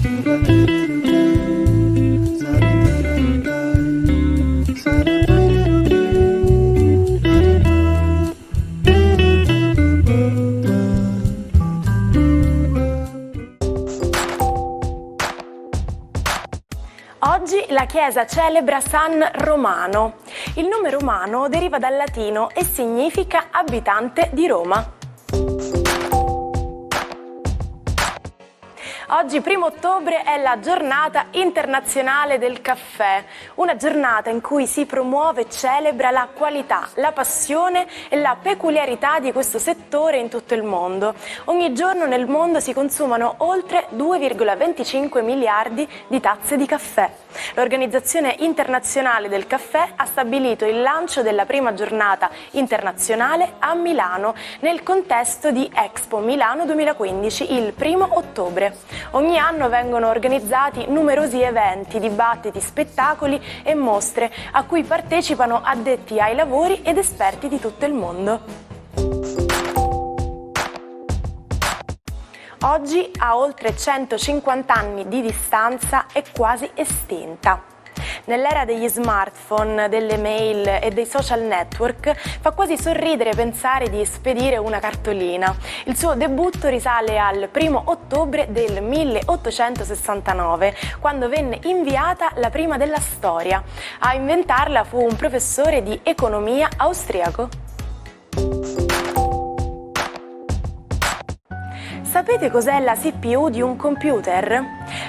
Oggi la Chiesa celebra San Romano. Il nome romano deriva dal latino e significa abitante di Roma. Oggi, 1° ottobre, è la giornata internazionale del caffè, una giornata in cui si promuove e celebra la qualità, la passione e la peculiarità di questo settore in tutto il mondo. Ogni giorno nel mondo si consumano oltre 2,25 miliardi di tazze di caffè. L'Organizzazione Internazionale del Caffè ha stabilito il lancio della prima giornata internazionale a Milano nel contesto di Expo Milano 2015 il 1° ottobre. Ogni anno vengono organizzati numerosi eventi, dibattiti, spettacoli e mostre a cui partecipano addetti ai lavori ed esperti di tutto il mondo. Oggi, a oltre 150 anni di distanza, è quasi estinta. Nell'era degli smartphone, delle mail e dei social network fa quasi sorridere pensare di spedire una cartolina. Il suo debutto risale al 1° ottobre del 1869, quando venne inviata la prima della storia. A inventarla fu un professore di economia austriaco. Sapete cos'è la CPU di un computer?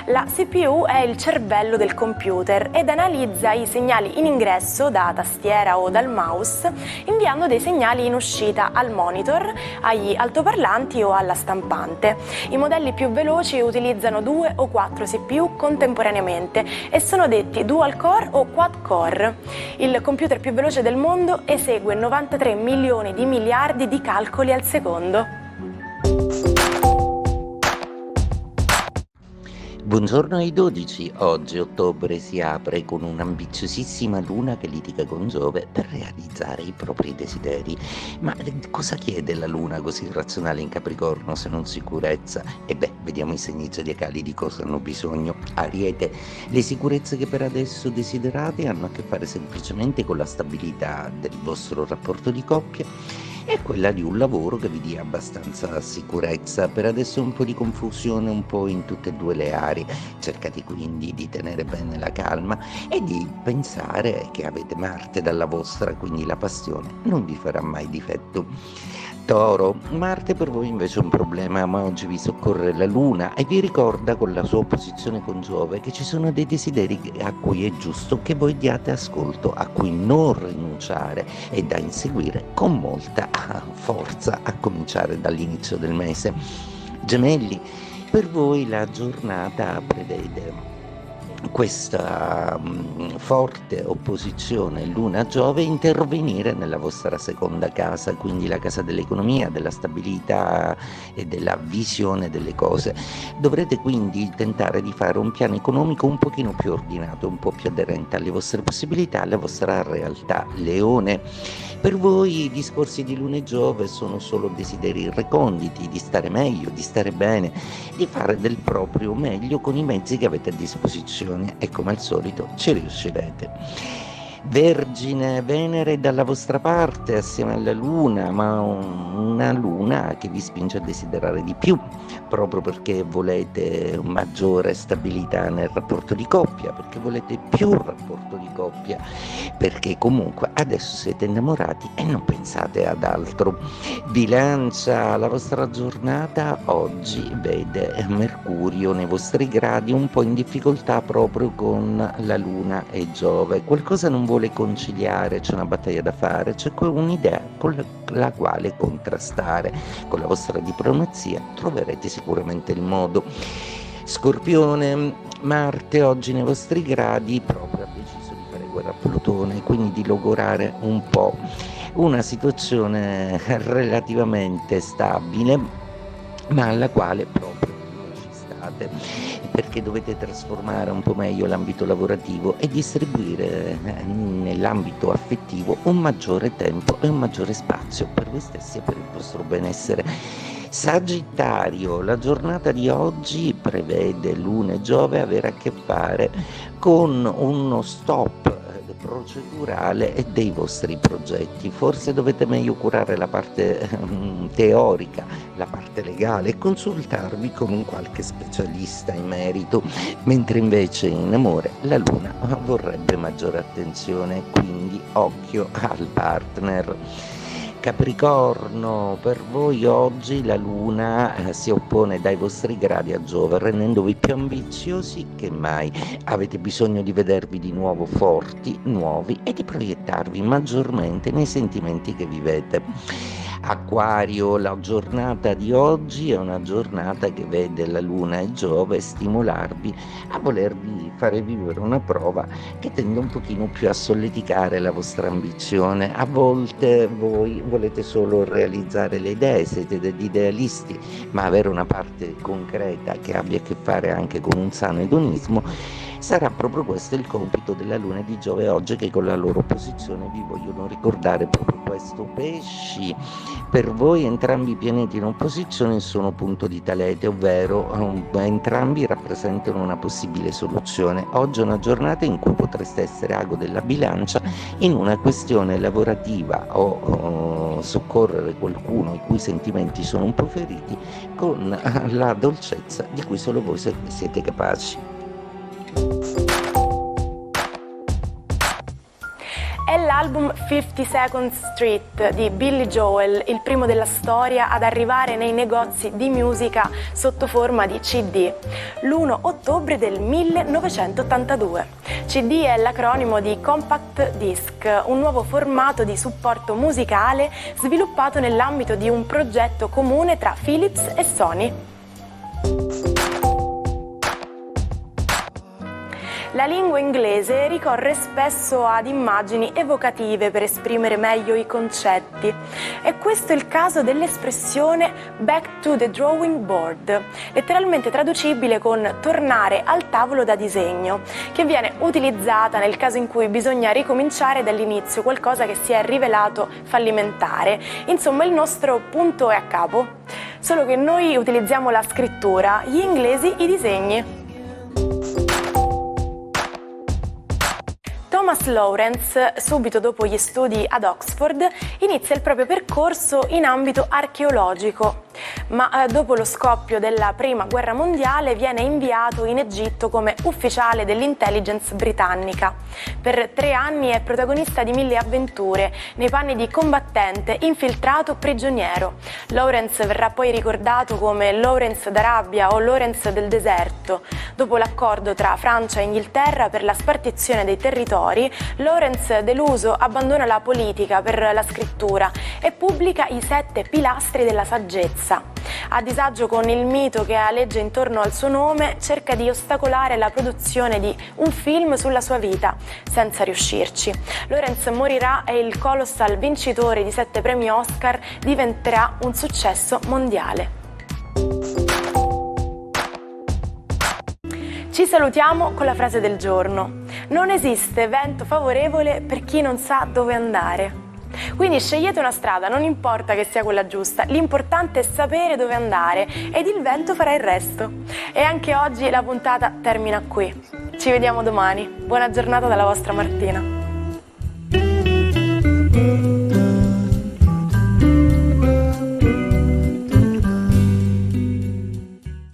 La CPU è il cervello del computer ed analizza i segnali in ingresso da tastiera o dal mouse, inviando dei segnali in uscita al monitor, agli altoparlanti o alla stampante. I modelli più veloci utilizzano 2 o 4 CPU contemporaneamente e sono detti dual core o quad core. Il computer più veloce del mondo esegue 93 milioni di miliardi di calcoli al secondo. Buongiorno ai 12, oggi ottobre si apre con un'ambiziosissima luna che litiga con Giove per realizzare i propri desideri. Ma cosa chiede la luna così razionale in Capricorno se non sicurezza? E beh, vediamo i segni zodiacali di cosa hanno bisogno. Ariete, le sicurezze che per adesso desiderate hanno a che fare semplicemente con la stabilità del vostro rapporto di coppia e quella di un lavoro che vi dia abbastanza sicurezza. Per adesso un po' di confusione un po' in tutte e due le aree, cercate quindi di tenere bene la calma e di pensare che avete Marte dalla vostra, quindi la passione non vi farà mai difetto. Toro, Marte per voi invece è un problema, ma oggi vi soccorre la Luna e vi ricorda con la sua opposizione con Giove che ci sono dei desideri a cui è giusto che voi diate ascolto, a cui non rinunciare e da inseguire con molta forza, a cominciare dall'inizio del mese. Gemelli, per voi la giornata prevede questa forte opposizione Luna-Giove intervenire nella vostra seconda casa, quindi la casa dell'economia, della stabilità e della visione delle cose. Dovrete quindi tentare di fare un piano economico un pochino più ordinato, un po' più aderente alle vostre possibilità, alla vostra realtà. Leone, per voi i discorsi di Luna e Giove sono solo desideri reconditi, di stare meglio, di stare bene, di fare del proprio meglio con i mezzi che avete a disposizione e come al solito ci riuscirete. Vergine, Venere dalla vostra parte assieme alla Luna, ma una Luna che vi spinge a desiderare di più, proprio perché volete maggiore stabilità nel rapporto di coppia, perché volete più rapporto di coppia, perché comunque adesso siete innamorati e non pensate ad altro. Bilancia, la vostra giornata oggi vede Mercurio nei vostri gradi un po' in difficoltà proprio con la Luna e Giove, qualcosa non vuole conciliare, c'è una battaglia da fare, c'è un'idea con la quale contrastare. Con la vostra diplomazia troverete sicuramente il modo. Scorpione, Marte oggi nei vostri gradi proprio ha deciso di fare guerra a Plutone, quindi di logorare un po' una situazione relativamente stabile, ma alla quale proprio non ci state, perché dovete trasformare un po' meglio l'ambito lavorativo e distribuire nell'ambito affettivo un maggiore tempo e un maggiore spazio per voi stessi e per il vostro benessere. Sagittario, la giornata di oggi prevede Luna e Giove avere a che fare con uno stop procedurale e dei vostri progetti. Forse dovete meglio curare la parte teorica, la parte legale e consultarvi con un qualche specialista in merito, mentre invece in amore la Luna vorrebbe maggiore attenzione, quindi occhio al partner. Capricorno, per voi oggi la Luna si oppone dai vostri gradi a Giove, rendendovi più ambiziosi che mai. Avete bisogno di vedervi di nuovo forti, nuovi e di proiettarvi maggiormente nei sentimenti che vivete. Acquario, la giornata di oggi è una giornata che vede la Luna e Giove stimolarvi a volervi fare vivere una prova che tende un pochino più a solleticare la vostra ambizione. A volte voi volete solo realizzare le idee, siete degli idealisti, ma avere una parte concreta che abbia a che fare anche con un sano edonismo sarà proprio questo il compito della Luna e di Giove oggi, che con la loro posizione vi vogliono ricordare proprio questo. Pesci, per voi entrambi i pianeti in opposizione sono punto di talete, ovvero entrambi rappresentano una possibile soluzione. Oggi è una giornata in cui potreste essere ago della bilancia in una questione lavorativa o soccorrere qualcuno i cui sentimenti sono un po' feriti con la dolcezza di cui solo voi siete capaci. È l'album 52nd Street di Billy Joel, il primo della storia ad arrivare nei negozi di musica sotto forma di CD, l'1 ottobre del 1982. CD è l'acronimo di Compact Disc, un nuovo formato di supporto musicale sviluppato nell'ambito di un progetto comune tra Philips e Sony. La lingua inglese ricorre spesso ad immagini evocative per esprimere meglio i concetti. E questo è il caso dell'espressione back to the drawing board, letteralmente traducibile con tornare al tavolo da disegno, che viene utilizzata nel caso in cui bisogna ricominciare dall'inizio qualcosa che si è rivelato fallimentare. Insomma, il nostro punto è a capo, solo che noi utilizziamo la scrittura, gli inglesi i disegni. Thomas Lawrence, subito dopo gli studi ad Oxford, inizia il proprio percorso in ambito archeologico, ma dopo lo scoppio della Prima Guerra Mondiale viene inviato in Egitto come ufficiale dell'intelligence britannica. Per 3 anni è protagonista di 1000 avventure, nei panni di combattente, infiltrato, prigioniero. Lawrence verrà poi ricordato come Lawrence d'Arabia o Lawrence del deserto. Dopo l'accordo tra Francia e Inghilterra per la spartizione dei territori, Lawrence, deluso, abbandona la politica per la scrittura e pubblica i 7 pilastri della saggezza. A disagio con il mito che aleggia intorno al suo nome, cerca di ostacolare la produzione di un film sulla sua vita, senza riuscirci. Lawrence morirà e il colossal vincitore di 7 premi Oscar diventerà un successo mondiale. Ci salutiamo con la frase del giorno. Non esiste vento favorevole per chi non sa dove andare. Quindi scegliete una strada, non importa che sia quella giusta, l'importante è sapere dove andare ed il vento farà il resto. E anche oggi la puntata termina qui. Ci vediamo domani. Buona giornata dalla vostra Martina.